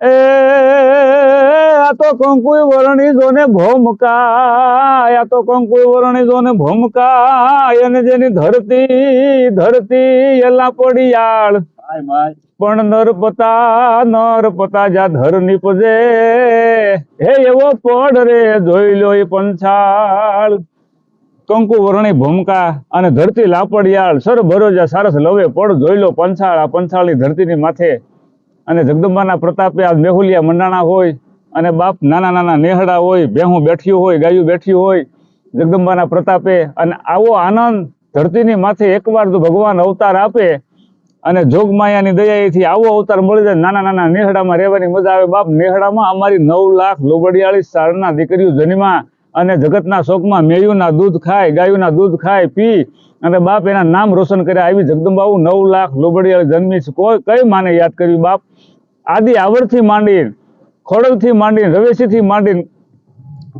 એ આ તો કંકુય વરણી જોને ભોમકાય, આ તો કંકુય વરણી જોને ભોમકાય, અને જેની ધરતી એલા પડિયાળ પણ નરપતા જા ધર નીપજે, હે એવો પડ રે જોઈ લો એ પંચાળ. કંકુ વરણી ભૂમકા અને ધરતી લાપડિયાળ, સર ભરોજા સારસ લવે પડ જોઈ લો પંચાળ. આ પંચાળની ધરતીની માથે અને જગદંબાના પ્રતાપે આ મેહુલિયા મંડાણા હોય અને બાપ નાના નાના નેહડા હોય, ભેહું બેઠ્યું હોય, ગાયું બેઠ્યું હોય જગદંબાના પ્રતાપે. અને આવો આનંદ ધરતીની માથે એકવાર જો ભગવાન અવતાર આપે અને જોગમાયાની દયાથી આવો અવતાર મળી જાય, નાના નાના નેહડામાં રહેવાની મજા આવે. બાપ નેહડામાં અમારી 9 લાખ લોબડિયાળી સાળના દીકરીઓ જન્મા અને જગતના શોકમાં મેયુના દૂધ ખાય, ગાયુના દૂધ ખાય પી અને બાપ એના નામ રોશન કર્યા. આવી જગદંબાઓ 9 લાખ લોબડિયાળી જન્મી છે. કોઈ કઈ માને યાદ કરવી બાપ? આદિ આવડથી માંડીને, ખોડલથી માંડીને, રવેશીથી માંડીને,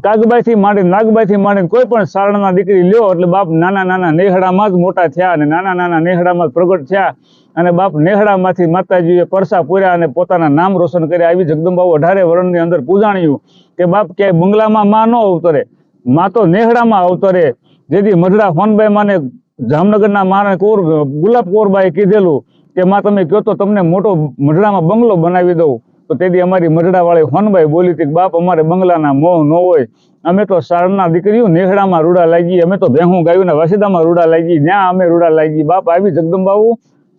કાગબાઈથી માંડીને, નાગબાઈથી માંડીને કોઈ પણ સારણના દીકરી લ્યો એટલે બાપ નાના નાના નેહડામાં જ મોટા થયા અને નાના નાના નેહડામાં જ પ્રગટ થયા અને બાપ નેહડામાંથી માતાજીએ પરસા પૂર્યા અને પોતાના નામ રોશન કર્યા. આવી જગદંબાઓ 18 વર્ષની અંદર પૂજાણ્યું કે બાપ ક્યાંય બંગલામાં માં ન અવતરે, માં તો નેહડામાં અવતરે. જેથી મઢડા હોનબાઈ માને જામનગરના માને ગુલાબ કૌરબાએ કીધેલું કે માં તમે કહો તો તમને મોટો મઢડામાં બંગલો બનાવી દઉં. તો તેથી અમારી મઢડા વાળી હોનબાઈ બોલી હતી કે બાપ અમારે બંગલાના મોહ ન હોય, અમે તો સારણના દીકરીઓ નેહડામાં રૂડા લાગી, અમે તો ભેહું ગાયુંના વાસીદામાં રૂડા લાગી, ત્યાં અમે રૂડા લાગી. બાપ આવી જગદંબાઓ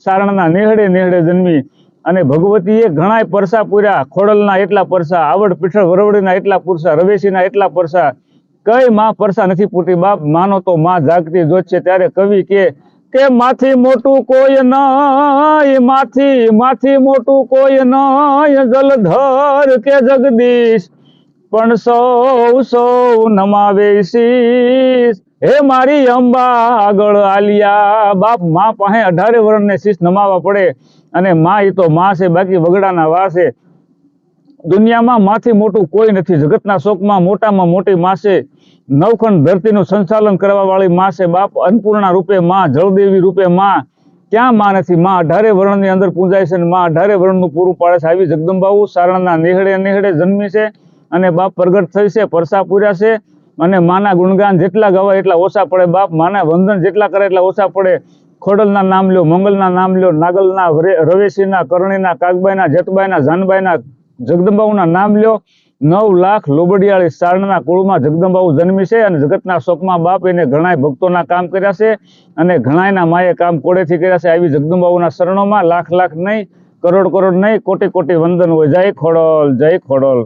સારણના નેહડે નેહડે જન્મી અને ભગવતીએ ઘણાય પરસા પૂર્યા. ખોડલના એટલા પરસા, આવડ પીઠળ વરવડીના એટલા પરસા, રવેશીના એટલા પરસા, કઈ માં પરસા નથી પૂરતી. બાપ માનો તો માં જાગતી જોત છે. ત્યારે કવિ કે માથી મોટું કોઈ નય, માથી મોટું કોઈ નય, જલધર કે જગદીશ પણ સૌ નમાવે શીશ. હે મારી અંબા આગળ આલિયા. બાપ માં પાસે 18 વર્ષને શીશ નમાવા પડે અને માં એ તો માં છે, બાકી વગડાના વા છે. દુનિયામાં માંથી મોટું કોઈ નથી. જગતના શોકમાં મોટામાં મોટી માં છે. નવખંડ ધરતીનું સંચાલન કરવા વાળી માં છે. બાપ અન્નપૂર્ણા રૂપે માં, જળદેવી રૂપે માં, ક્યાં માં નથી? માં 18 વર્ષની અંદર પૂજાય છે અને માં 18 વર્ષનું પૂરું પાડે છે. આવી જગદંબાઓ સારણના નેહડે નેહડે જન્મી છે અને બાપ પ્રગટ થઈ છે, પરસા પૂર્યા છે. અને માના ગુણગાન જેટલા ગવાય એટલા ઓછા પડે. બાપ માના વંદન જેટલા કરે એટલા ઓછા પડે. ખોડલના નામ લ્યો, મંગલના નામ લ્યો, નાગલના, રવેશીના, કરણીના, કાગબાઈના, જેતબાઈના, જાનબાઈના, જગદંબાઓના નામ લ્યો. 9 લાખ લોબડિયાળી સારણના કુળમાં જગદંબાઓ જન્મી છે અને જગતના શોકમાં બાપ એને ઘણાય ભક્તોના કામ કર્યા છે અને ઘણાયના માએ કામ કોડેથી કર્યા છે. આવી જગદંબાઓના શરણોમાં લાખ લાખ નહીં, કરોડ કરોડ નહીં, કોટી કોટી વંદન હોય. જય ખોડલ, જય ખોડલ.